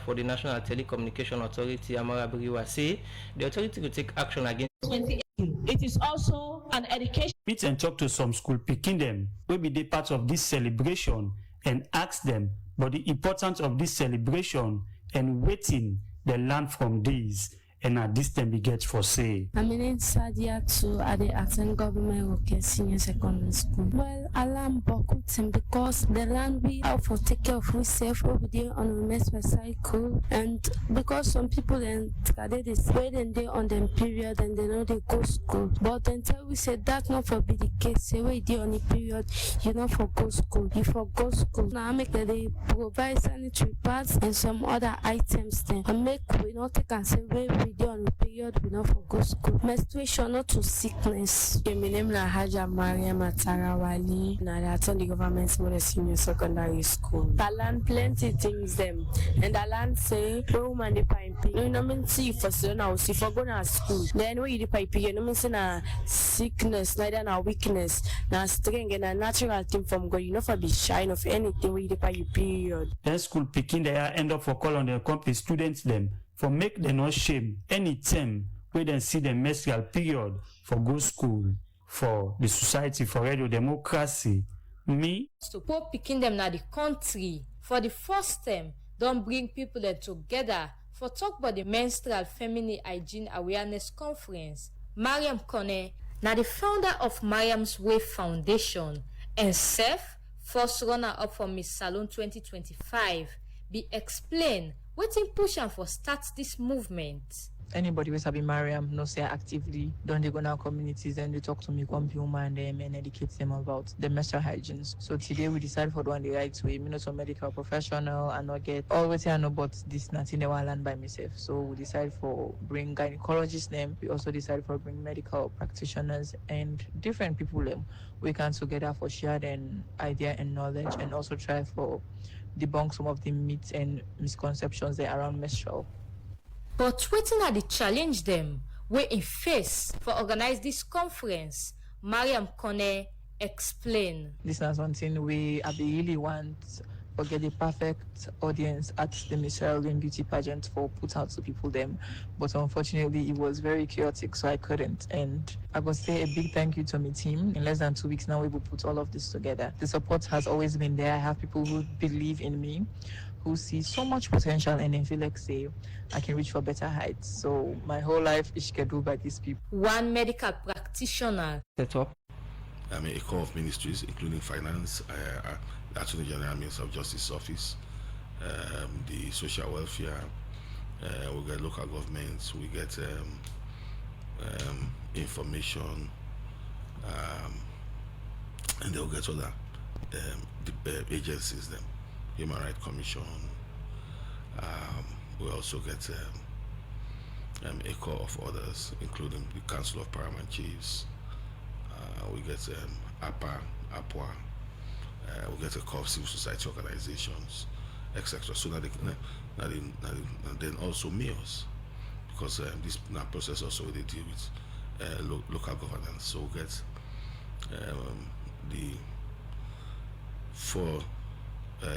For the National Telecommunication Authority, Amara Biriwa, say the authority will take action against. It is also an education. Meet and talk to some school picking them will be the part of this celebration and ask them about the importance of this celebration and waiting they learn from these. And at this time we get for say. I'm in Sadia to at the Aten Government Worker Senior Secondary School. Well, alarm bokutim because the land we have for take care of ourselves over there on a mess cycle, and because some people then they spread and they on them period and they know they go school. But until we said that not for be the case, say we there on the period, you know for go school. You for go school. Now I make that they provide sanitary pads and some other items then. And make we not take and say we on the period we not for go school. Menstruation not to sickness. My name is Haja Mariam Atarawali. Now I attend the government senior secondary school. I learn plenty things them, and I learn say woman the pipe. No mean see for so now see for go to school. Then when you the pipe, you no mean say na sickness, neither na weakness, na strength and a natural thing from God. You know for be shine of anything when you the pipe period. Then school picking they end up for call on their company students them. For make them no shame any time where they see the menstrual period for go school, for the society, for radio democracy. Me to put picking them na the country for the first time don't bring people them together for talk about the menstrual feminine hygiene awareness conference. Mariam Kone na the founder of Mariam's Way Foundation and self first runner up for Miss Salon 2025 be explain wetin push am for start this movement. Anybody who have been Mariam no say actively don't they go now communities and they talk to me come human them and educate them about the menstrual hygiene. So today we decide for doing the right way. Me not some medical professional and not get always I know about this nothing they want learn by myself. So we decide for bring gynecologists name. We also decide for bring medical practitioners and different people them. We can together for share an idea and knowledge and also try for debunk some of the myths and misconceptions there around menstrual. But wetin are the challenge them we in face for organize this conference? Mariam Kone explain. This is something we really want to get the perfect audience at the Miss Sterling beauty pageant for put out to people them. But unfortunately it was very chaotic so I couldn't. And I gotta say a big thank you to my team. In less than 2 weeks now we will put all of this together. The support has always been there. I have people who believe in me, who see so much potential and then feel like say I can reach for better heights. So my whole life is scheduled by these people. One medical practitioner Set up. I'm a core of ministries, including finance, the Attorney General Minister of Justice Office, the social welfare, we get local governments, we get information, and they'll get other agencies, them, Human Rights Commission. We also get a core of others, including the Council of Paramount Chiefs. We get APA, APWA, we get a core of civil society organizations, etc. So that then also mayors, because this process also they deal with local governance. So we get the 4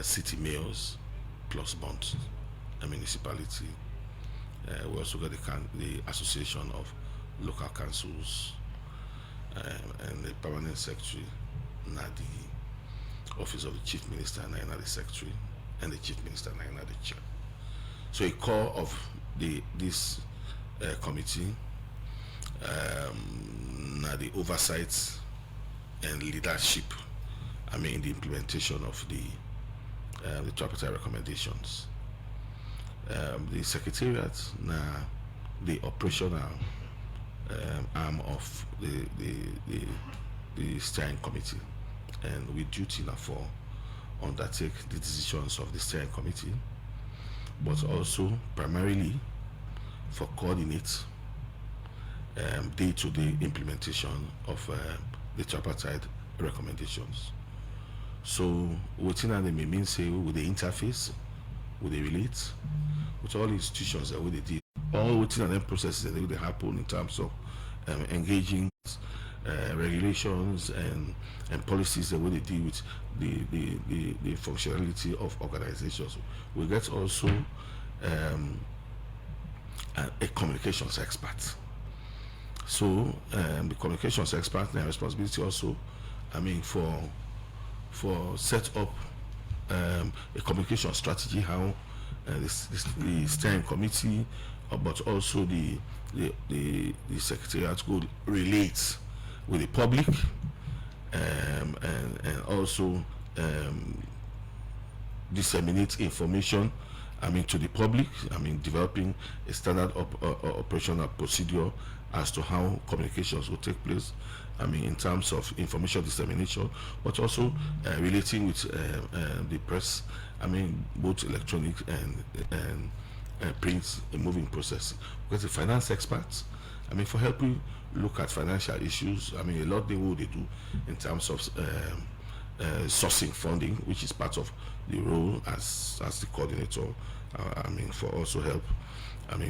city mayors plus bonds, a municipality. We also get the association of local councils. And the permanent secretary, na the office of the chief minister, na the secretary, and the chief minister, na the chair. So a core of this committee, na the oversight and leadership. I mean, in the implementation of the tripartite recommendations. The secretariat, na the operational arm of the steering committee, and with duty now for undertake the decisions of the steering committee, but also primarily for coordinate day-to-day implementation of the tripartite recommendations. So what they may mean say with the interface, with the relate with all institutions that they did, all within and then processes that they happen in terms of engaging regulations and policies, the way they deal with the functionality of organizations. We get also a communications expert. So the communications expert, their responsibility also, for set up a communication strategy, how the steering committee, but also the secretariat could relate with the public, and also disseminate information to the public, developing a standard operational procedure as to how communications will take place, in terms of information dissemination, but also relating with the press, both electronic and print moving process. Because the finance experts, for helping look at financial issues, a lot they do in terms of sourcing funding, which is part of the role as the coordinator, for also help,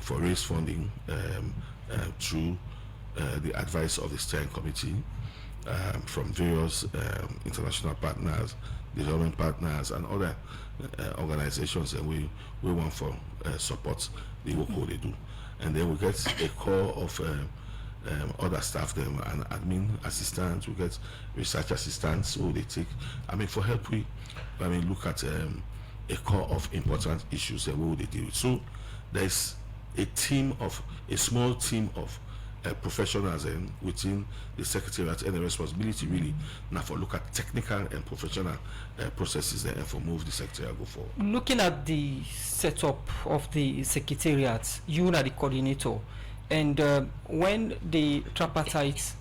for raise funding through the advice of the steering committee, from various international partners, development partners, and other organizations, and we want for support the work they do. And then we get a core of other staff, them and admin assistants. We get research assistants who they take. For help we, look at a core of important issues and what they deal with. So there's a small team of professionals within the secretariat, and the responsibility really now for look at technical and professional processes and for move the secretariat go forward. Looking at the setup of the secretariat, you are the coordinator, and when the tripartite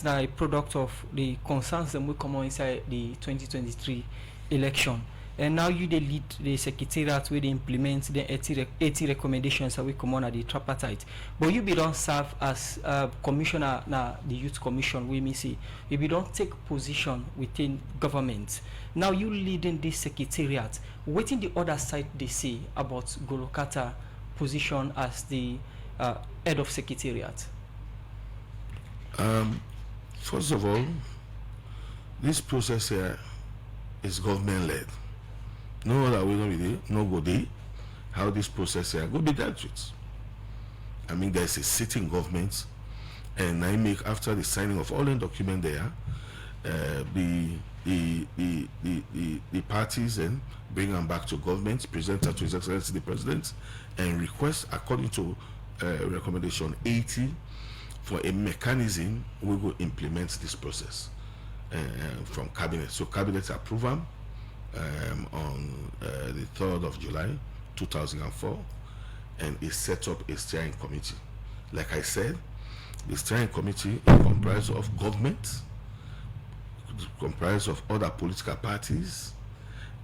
are a product of the concerns that will come on inside the 2023 election, and now you they lead the secretariat where they implement the 80 recommendations that we come on at the tripartite. But you be don't serve as commissioner now the youth commission, we may say you be don't take position within government. Now you leading this secretariat, waiting the other side they say about Golokata position as the head of secretariat. First of all, this process here is government led. No other way going to be no go there. How this process here go be dealt with. There's a sitting government, and I make after the signing of all the document there, the parties then bring them back to government, present it to His Excellency the President, and request according to recommendation 80 for a mechanism we will implement this process from cabinet. So cabinet approve them on the 3rd of July 2004, and it set up a steering committee. Like I said, the steering committee is comprised of government, comprised of other political parties,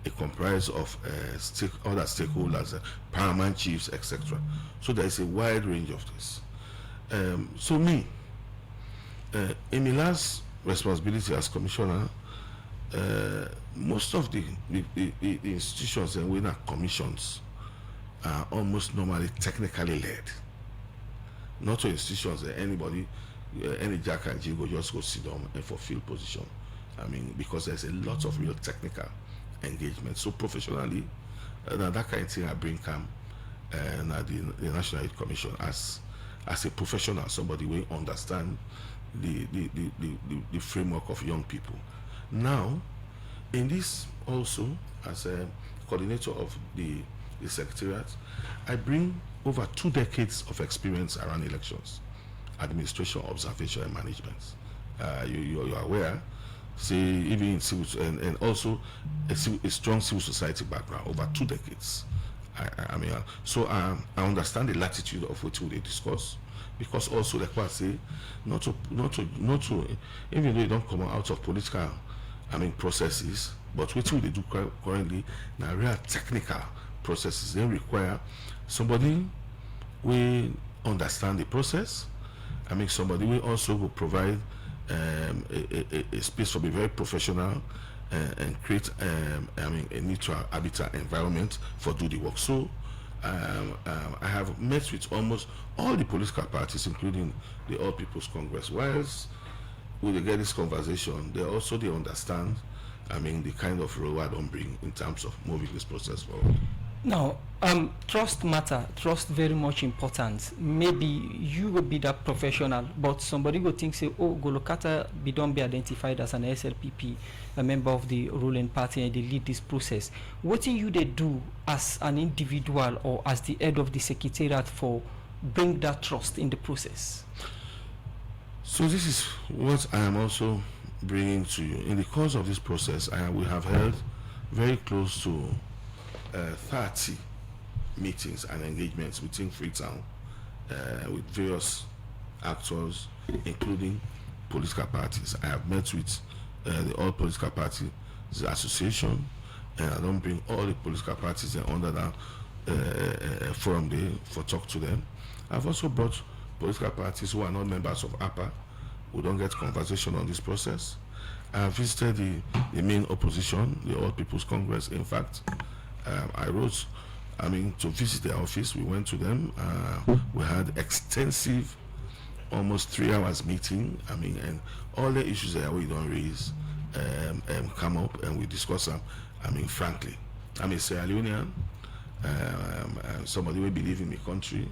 it comprised of other stakeholders, paramount chiefs, etc. So there is a wide range of this. So me, in my last responsibility as commissioner, most of the institutions and winner commissions are almost normally technically led. Not to institutions that anybody, any Jack and Jill go just go sit down and fulfill position. Because there's a lot of real technical engagement. So professionally, now that kind of thing I bring come the National Youth Commission as a professional, somebody will understand the framework of young people. Now, in this also, as a coordinator of the secretariat, I bring over 2 decades of experience around elections, administration, observation, and management. You are aware, say even in civil and also a strong civil society background over 2 decades. I understand the latitude of what they discuss, because also like what I say, not to even though you don't come out of political processes, but what they do currently now real technical processes. They require somebody will understand the process. Somebody will also will provide a space for be very professional and create a neutral habitat environment for do the work. So I have met with almost all the political parties, including the All People's Congress. Whilst when they get this conversation, they understand, the kind of role I don't bring in terms of moving this process forward. Now, trust matter. Trust very much important. Maybe you will be that professional, but somebody will think, say, oh, Golokata don't be identified as an SLPP, a member of the ruling party, and they lead this process. What do you they do as an individual or as the head of the secretariat for bring that trust in the process? So this is what I am also bringing to you. In the course of this process, we have held very close to 30 meetings and engagements within Freetown with various actors, including political parties. I have met with the All Political Parties Association, and I don't bring all the political parties under that forum day for talk to them. I've also brought political parties who are not members of APA, who don't get conversation on this process. I have visited the main opposition, the All People's Congress. In fact, I wrote, to visit their office. We went to them. We had extensive, almost 3 hours meeting. And all the issues that we don't raise come up, and we discuss them. Frankly, I'm a Sierra Leonean. Somebody will believe in my country.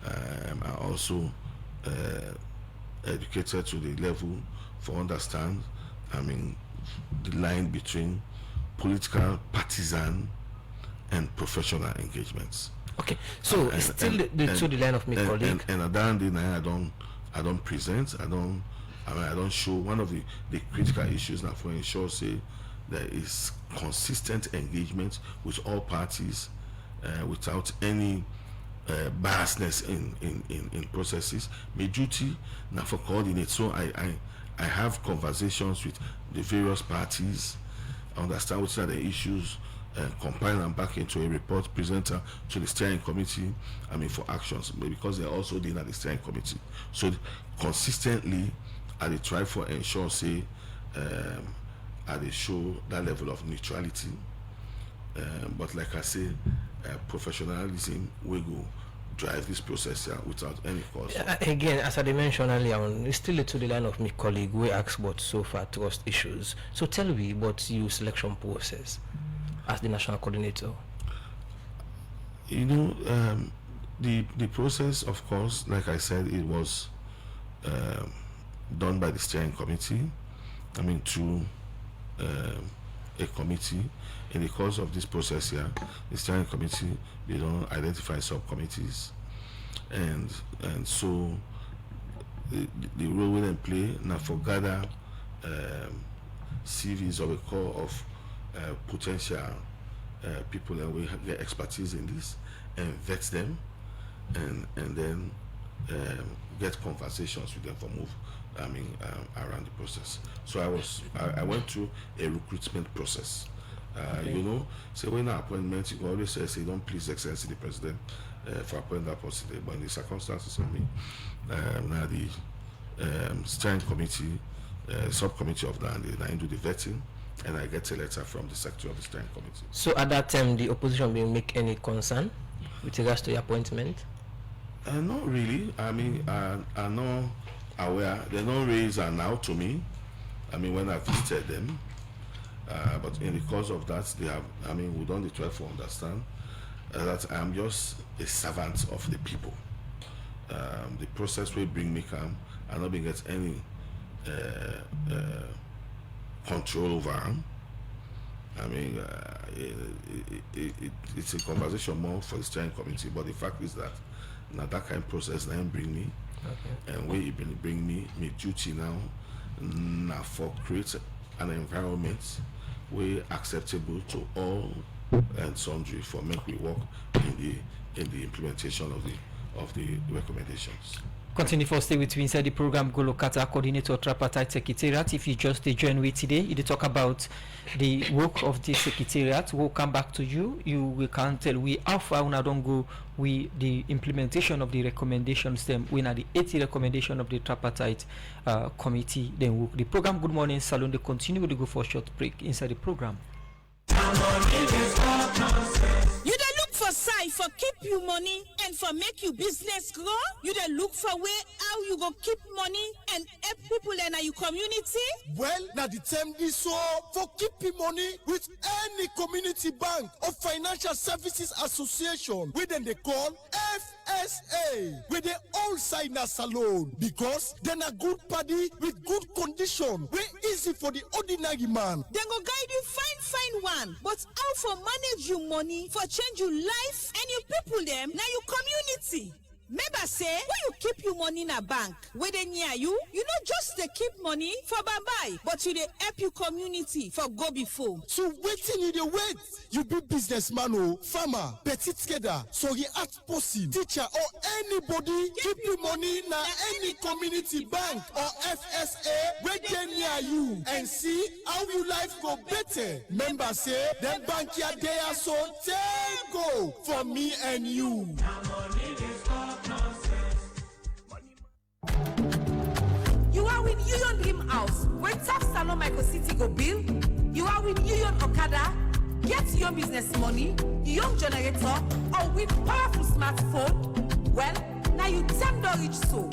I also educated to the level for understand. The line between political, partisan, and professional engagements. Okay, so it's still the line of my colleague. And at the end of the night, I don't present. I don't show. One of the critical issues now for ensure say there is consistent engagement with all parties without any biasness in processes. My duty now for coordinate. So I have conversations with the various parties, understand what are the issues, compile them back into a report, present to the steering committee, for actions, because they're also dealing at the steering committee. So consistently, I try for ensure, say, I show that level of neutrality. But like I say, professionalism will go drive this process without any cause. Again, as I mentioned earlier on, it's still to the line of my colleague we asked about so far trust issues. So tell me about your selection process as the national coordinator. The process, of course, like I said, it was done by the steering committee. Through a committee. In the course of this process here, the steering committee, they don't identify subcommittees, and so the role we then play now for gather CVs of a core of potential people that we get expertise in this, and vet them, and then get conversations with them for move around the process. So I went through a recruitment process. So when an appointment, you always say don't please Excellency the President for appointing that person. But in the circumstances of me, now the steering committee, subcommittee of that, I do the vetting, and I get a letter from the secretary of the steering committee. So at that time, the opposition will make any concern with regards to the appointment? Not really. I'm not aware. They don't raise an now to me. When I visited them. But in the course of that, they have, we don't try to understand that I'm just a servant of the people. The process will bring me come, I'm not being get any control over them. It's a conversation more for the steering committee, but the fact is that now that kind of process now bring me, and where it bring me, my duty now for create an environment way acceptable to all and sundry for make we work in the implementation of the recommendations. Continue for stay with me inside the program Golokata Coordinator Tripartite Secretariat. If you just join me today, you talk about the work of the Secretariat. We'll come back to you. We can tell we how far we don't go with the implementation of the recommendations. Then we are the 80 recommendation of the Tripartite Committee. Then work the program. Good morning, Salon. They continue to go for a short break inside the program. You don't look for for side for keep you money and for make you business grow? You dey look for way how you go keep money and help people in your community? Well, now the term is so for keeping money with any community bank or financial services association, we then they call FSA, where they all sign us alone because then a good party with good condition, way easy for the ordinary man. Then go guide you find one, but how for manage your money for change your life and your people them now your community. Member say when you keep your money in a bank where they near you not just they keep money for bye but you they help your community for go before. So waiting you the wait. You be businessman or farmer, petit trader, sorry art person, teacher or anybody keep your money in any community bank or FSA where they near you and see how your life go better. Member say them bank here they are so take go for me and you. You are with Union Dream House, where Top Salon Micro City go build. You are with Union Okada, get your business money, young generator, or with powerful smartphone. Well, now you $10 each so.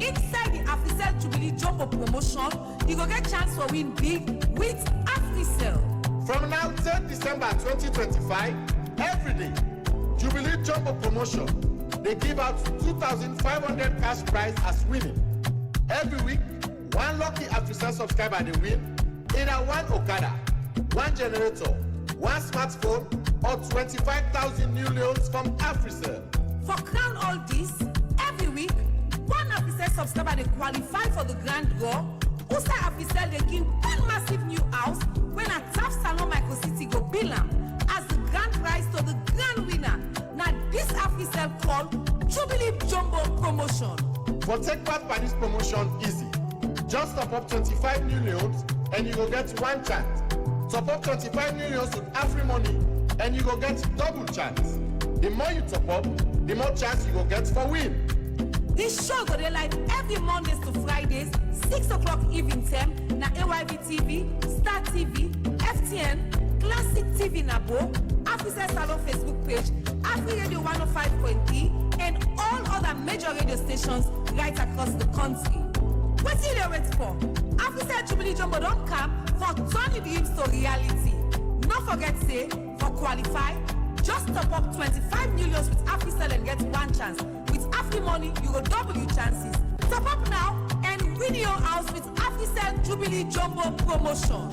Inside the AfriCell Jubilee Jumbo promotion, you go get chance for win big with AfriCell. From now till December 2025, every day, Jubilee Jumbo promotion. They give out 2,500 cash prize as winning. Every week, one lucky AfriCell subscriber they win either one Okada, one generator, one smartphone, or 25,000 new loans from AfriCell. For crown all this, every week, one AfriCell subscriber they qualify for the grand draw. Also AfriCell they give one massive new house when a Top Salon Micro City go bill as the grand prize to the grand winner. Now this AfriCell called Jubilee Jumbo promotion. For take part by this promotion easy. Just top up 25 new loans and you will get one chance. Top up 25 new loans with Afri money and you will get double chance. The more you top up, the more chance you will get for win. This show go live every Mondays to Fridays, 6 o'clock evening time na AYV TV, Star TV, FTN, Classic TV Nabo, AfriCell Salon Facebook page, Afri Radio 105.3, and all other major radio stations right across the country. What do you wait for? AfriCell Jubilee Jumbo don't come for turning dreams to reality. Don't forget say, for qualify, just top up 25 million with AfriCell and get one chance. With Afri money, you will double your chances. Top up now and win your house with AfriCell Jubilee Jumbo promotion.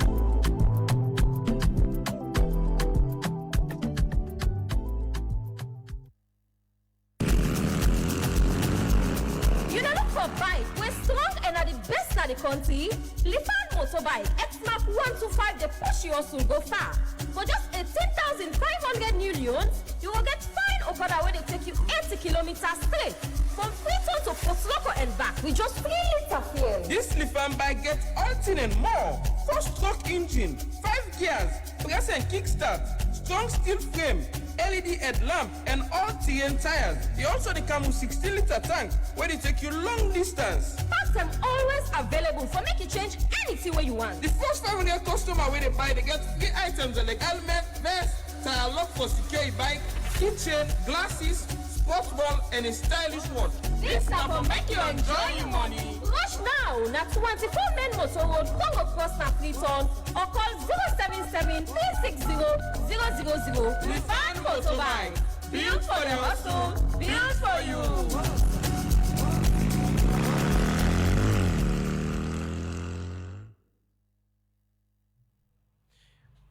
You don't look for bike. We're strong and are the best in the country. Lifan Motorbike X-Mark 125 they push you also go far. For just 18,500 new loans, you will get fine Okada where they take you 80 kilometers straight. From Freetown to Port Loco and back with just 3 liters fuel. This Lifan bike gets all thing and more. 4-stroke engine, 5 gears, press and kickstart, strong steel frame, LED headlamp, and all TN tires. They also come with 16-liter tank where they take you long distance. Parts are always available for make you change anything where you want. The first 500 customer where they buy, they get 3 items like helmet, vest, tire lock for secure bike, keychain, glasses, sports ball, and a stylish watch. This stuff will make you enjoy your money. Rush now, na 24 Main Motor Road, Congo Cross na Freetown, or call 077-360-000. Lifan Motorbike. Built for the hustle, built for you.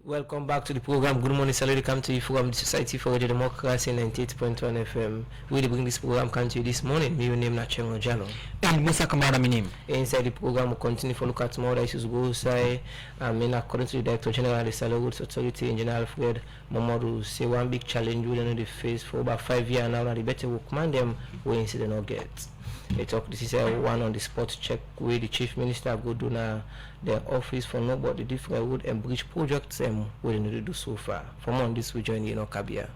Welcome back to the program. Good morning, salary come to you from the Society for Radio Democracy 98.1 FM. We bring this program come to you this morning. My name is Nachengo Jalo. And Musa Kamara Minim. Inside the program, we continue to look at more issues go say. According to the Director General of the Salary Goods Authority, Engineer Alfred Momodu, say one big challenge we don't face for about 5 years now. The better work man them we incident not get. They talk. This is a one on the spot check where the Chief Minister go do now their office for nobody different road and bridge projects where they need to do so far. For more on this, we join Kabia.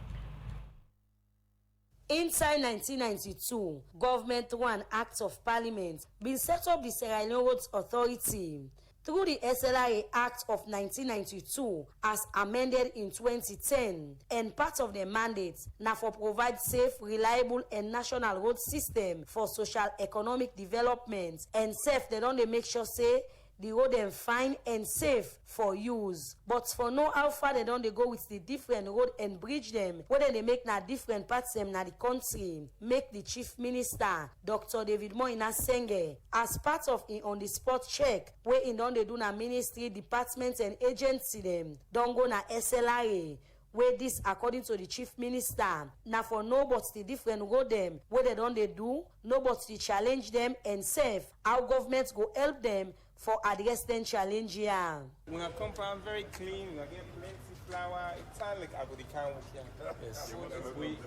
Inside 1992, Government 1 Act of Parliament been set up the Sierra Leone Roads Authority. through the SLRA Act of 1992 as amended in 2010, and part of the mandate now for provide safe, reliable and national road system for social economic development, and safe they don't make sure say the road them fine and safe for use. But for know how far they don't go with the different road and bridge them, whether they make na different parts them na the country, make the Chief Minister, Dr. David Moina Senge, as part of in on the spot check, where in don they do na ministry, departments and agency them, don't go na SLRA, where this according to the Chief Minister, now for no but the different road them, where they don't they do, no but the challenge them and safe, how governments go help them for address them challenge here. We have compound very clean, we get plenty flower, it's time like I go the can with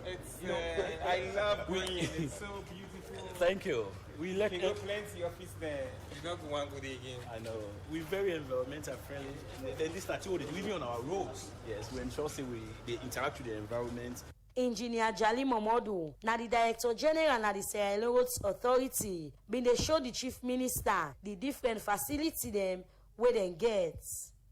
I love green, it's so beautiful. Thank you. We let you got plenty office there. You don't want to go there again. I know. We're very environmental friendly. Then this is what we live on our roads. Yes, we ensure they interact with the environment. Engineer Jali Momodu, na the Director General na the Sierra Leone Roads Authority, been they show the Chief Minister the different facility them where they get.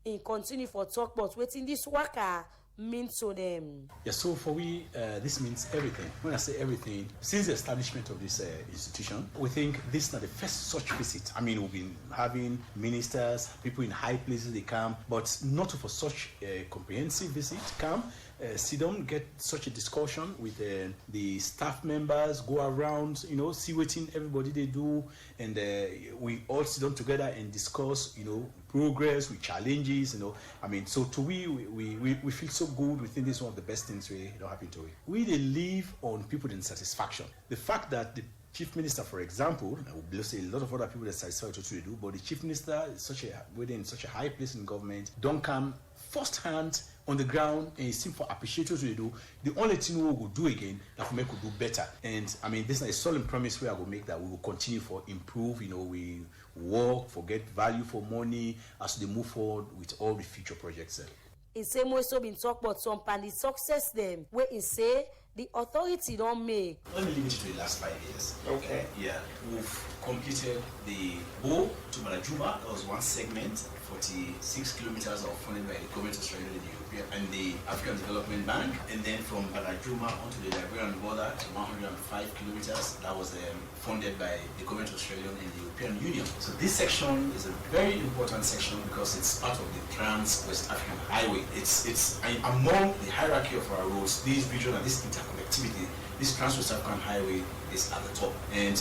In continue for talk about waiting this worker mean to them. Yeah, so for we, this means everything. When I say everything, since the establishment of this institution, we think this is not the first such visit. I mean, we've been having ministers, people in high places, they come, but not for such a comprehensive visit come. Sit down, get such a discussion with the staff members, go around, see what everybody they do, and we all sit down together and discuss, progress, with challenges, I mean, so to we feel so good. We think this is one of the best things we happen to it. We they live on people in satisfaction. The fact that the Chief Minister, for example, I will say a lot of other people that satisfy what they do, but the Chief Minister is within such a high place in government, don't come first hand on the ground and seem for appreciate what we do. The only thing we will do again that we could do better. And I mean, this is a solemn promise we are going to make that we will continue for improve. We work for get value for money as they move forward with all the future projects. In same way, so been talk about some and the success them where it say the authority don't make. Let me limit it to the last 5 years. Okay. Yeah, we've completed the Bo to Malajuma. That was one segment, 46 kilometers of funded by the government of Australia and the European and the African Development Bank. And then from Malajuma onto the Liberian border to 105 kilometers. That was funded by the government of Australia and the European Union. So this section is a very important section because it's part of the Trans-West African Highway. It's among the hierarchy of our roads, this region and this interconnectivity, this Trans-West African Highway is at the top. And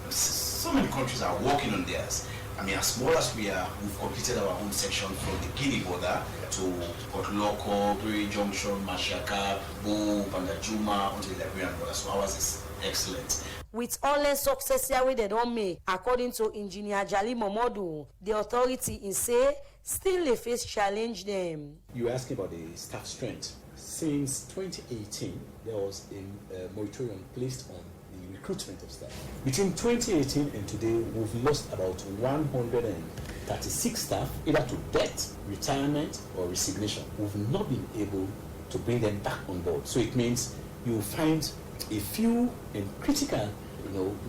so many countries are working on theirs. I mean, as small as we are, we've completed our own section from the Guinea border to Port Loko, Buri Junction, Mashaka, Bo, Bandajuma, onto the Liberian border. So ours is excellent. With all the success here we they don't make, according to Engineer Jali Momodu, the authority in say still they face challenge them. You were asking about the staff strength. Since 2018, there was a moratorium placed on the recruitment of staff. Between 2018 and today, we've lost about 136 staff, either to death, retirement, or resignation. We've not been able to bring them back on board. So it means you find a few and critical,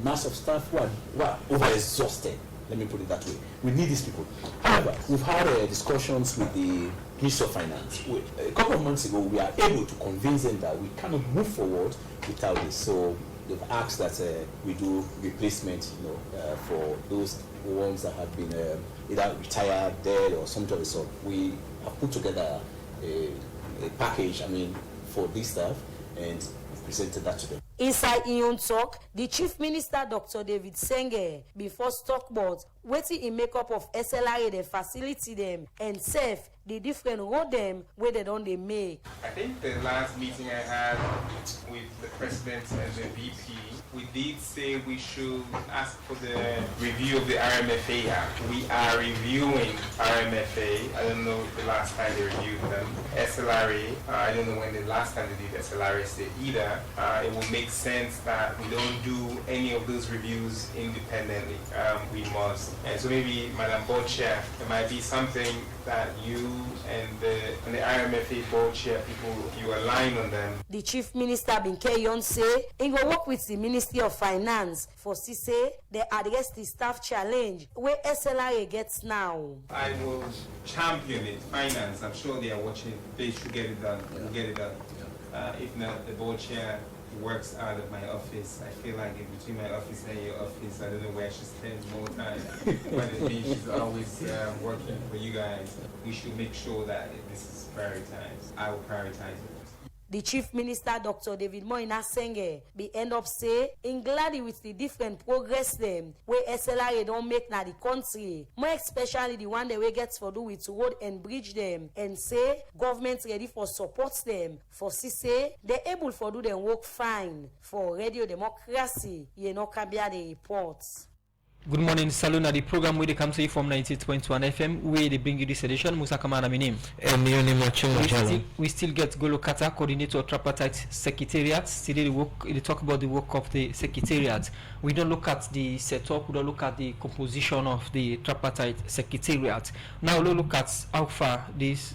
mass of staff who are over-exhausted. Let me put it that way. We need these people. However, we've had discussions with the Ministry of Finance. A couple of months ago, we are able to convince them that we cannot move forward without this. So they've asked that we do replacement, for those ones that have been either retired, dead, or something of the sort. We have put together a package, for this staff, and presented that to them. Inside Ion talk, the Chief Minister Dr. David Senge before talk about waiting in makeup of SLRA the facility them and safe the different road them where they don't they make. I think the last meeting I had with the President and the VP, we did say we should ask for the review of the RMFA Act. We are reviewing RMFA. I don't know the last time they reviewed them. SLRA, I don't know when the last time they did SLRA either. It will make sense that we don't do any of those reviews independently. We must office. And so maybe, Madam Board Chair, there might be something that you and the RMFA Board Chair people, you align on them. The Chief Minister bin carry on say he go work with the Ministry of Finance for say they address the staff challenge where SLRA gets now. I will champion it. Finance, I'm sure they are watching. They should get it done. We'll get it done. If not, the Board Chair works out of my office. I feel like in between my office and your office, I don't know where she spends more time. But it means she's always working for you guys. We should make sure that this is prioritized. I will prioritize it. The Chief Minister, Dr. David Moina Senge, be end up say, in glad with the different progress them where SLRA don't make na the country, more especially the one that we get for do with road and bridge them, and say government ready for support them. For say they able for do them work fine. For Radio Democracy, you know Kabia the reports. Good morning, Saluna. The program where they come to you from 90.1 FM, where they bring you this edition. Musa Kamana, my name. We still get Golo Kata, coordinator tripartite secretariat. Today they talk about the work of the secretariat. We don't look at the setup, we don't look at the composition of the tripartite secretariat. Now we'll look at how far this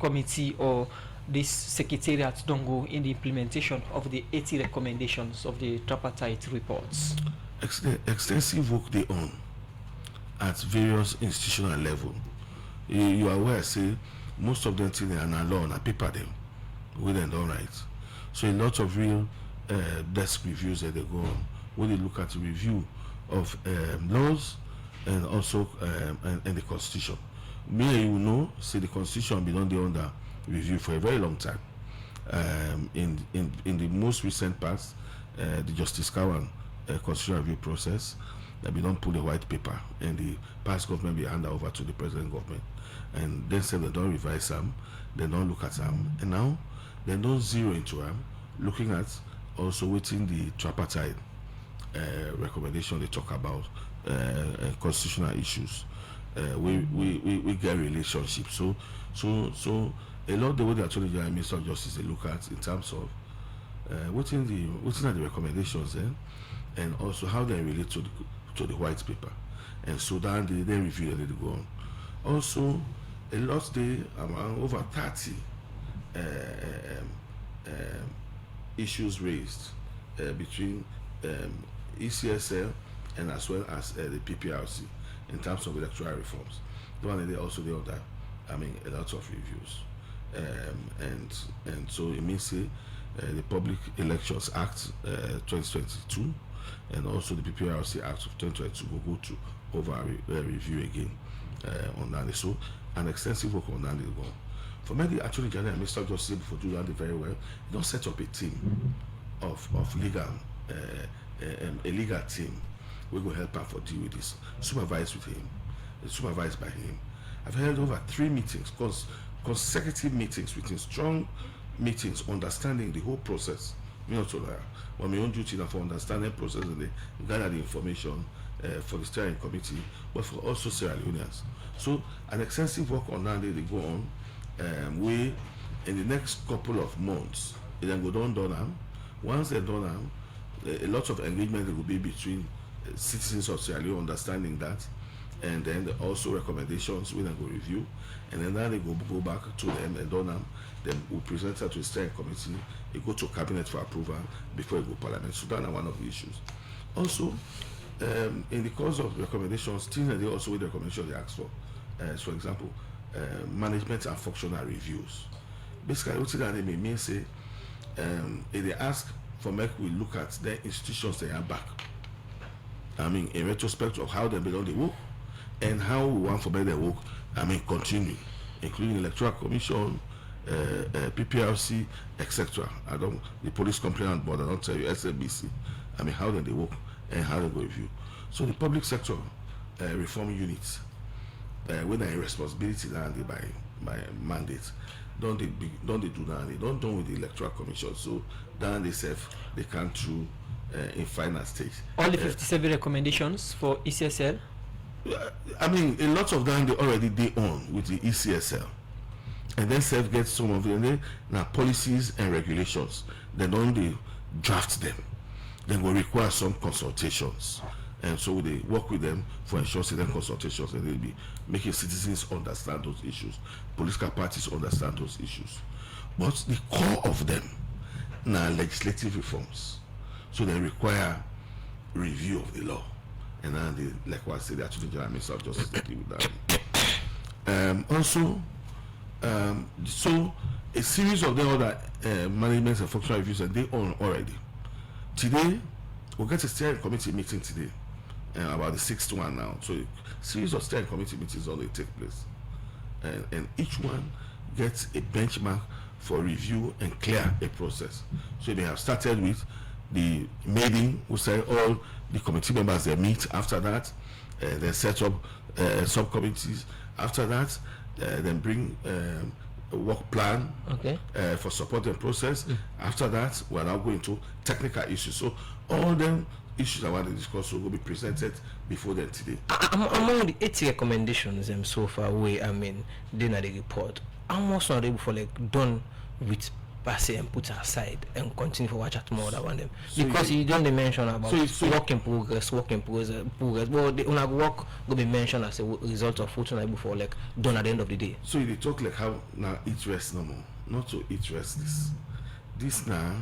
committee or this secretariat don't go in the implementation of the 80 recommendations of the tripartite reports. Extensive work they on at various institutional level. You are aware, say most of them things are not law and paper them we then don't write. So a lot of real desk reviews that they go on where they look at the review of laws and also and the constitution. Me and you know, say the constitution been under review for a very long time. In the most recent past, the Justice Kawan constitutional review process, that we don't pull the white paper and the past government be hand over to the present government, and then say they don't revise them, they don't look at them, and now they don't zero into them, looking at also within the tripartite recommendation they talk about constitutional issues. We get relationships. So a lot of the way the Attorney General and Minister of Justice they look at in terms of within the recommendations and also how they relate to the white paper, and so then they review and they go on. Also, a lot they among over 30 issues raised between ECSL and as well as the PPRC in terms of electoral reforms. The one they also they order, a lot of reviews, and so it means the Public Elections Act 2022 and also the PPRC Act of 2022 will go to over review again on that. So an extensive work on that is going. For many Attorney General and Minister of Justice before do that very well, you don't set up a team of legal a legal team. We will help him for deal with this. Supervised by him. I've held over 3 meetings, consecutive meetings with him, strong meetings, understanding the whole process. Me not to on my own duty now for understanding the process and they gather the information for the steering committee, but for also Sierra Leoneans. So an extensive work on that they go on. We in the next couple of months, they then go down. Once they're done, a lot of engagement will be between citizens of Sierra Leone understanding that, and then also recommendations we then go review, and then they go back to them and done. Then we present it to the steering committee. It go to cabinet for approval before it go parliament. So that's one of the issues. Also, in the course of recommendations, things that they also with the recommendation they ask for example, management and functional reviews. Basically, what that they mean say, if they ask for make we look at the institutions they are back. In retrospect of how they belong the work and how we want for better work. Continue, including Electoral Commission, PPRC, etc. The Police Complaint Board, I don't tell you, SABC. How they work and how they go review. So the public sector reform units, when they responsibility landed by mandate, don't they do that? They don't do with the Electoral Commission. So then they can't through in final stage. All the 57 recommendations for ECSL. A lot of them they already on with the ECSL. And then self gets some of them now policies and regulations. They don't draft them. Then will require some consultations And so they work with them for ensuring certain consultations, and they'll be making citizens understand those issues, political parties understand those issues. But the core of them now legislative reforms. So they require review of the law. And then they, like what I said, the Attorney General Minister of Justice deal with that. So a series of the other management and functional reviews and they on already. Today, we'll get a steering committee meeting today, about the 6th one now. So a series of steering committee meetings only take place. And each one gets a benchmark for review and clear a process. So they have started with the meeting, we say all the committee members they meet. After that, they set up subcommittees. After that, then bring a work plan for supporting process. After that, we're now going to technical issues. So all them issues I want to discuss will be presented before them today. Among the 80 recommendations so far away, I mean, then the report, almost not able for like done with pass and put aside and continue for watch at more than them. So because you don't mention about work in progress. Well, the work will be mentioned as a result of what able for like done at the end of the day. So you talk like how now it rests no more, not to it rest this. This now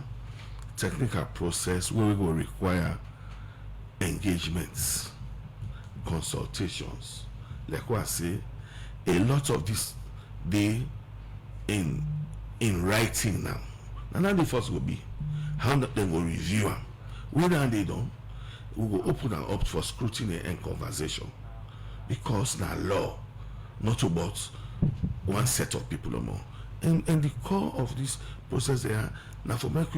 technical process where we will require engagements, consultations. Like what I say, a lot of this they in writing now. And now the first will be how they will review them. Whether they don't, we will open and opt for scrutiny and conversation. Because now law, not about one set of people or more. And the core of this process there now for make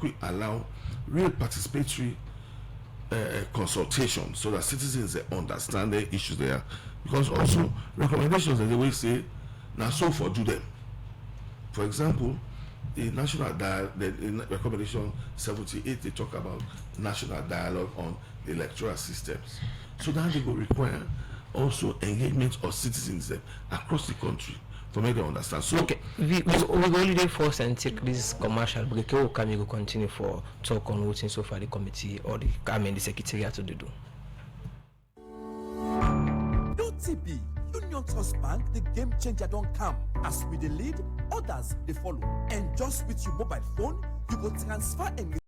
we allow real participatory consultation so that citizens understand the issues there. Because also recommendations that they will say now so for do them. For example, the national in recommendation 78 they talk about national dialogue on the electoral systems. So now they will require also engagement of citizens across the country for make them understand. So okay, we only do force and take this commercial break. Or can you continue for talk on what's in so far the committee or the secretariat to do? No TB. Union Trust Bank, the game changer don't come. As we the lead, others they follow. And just with your mobile phone, you go transfer and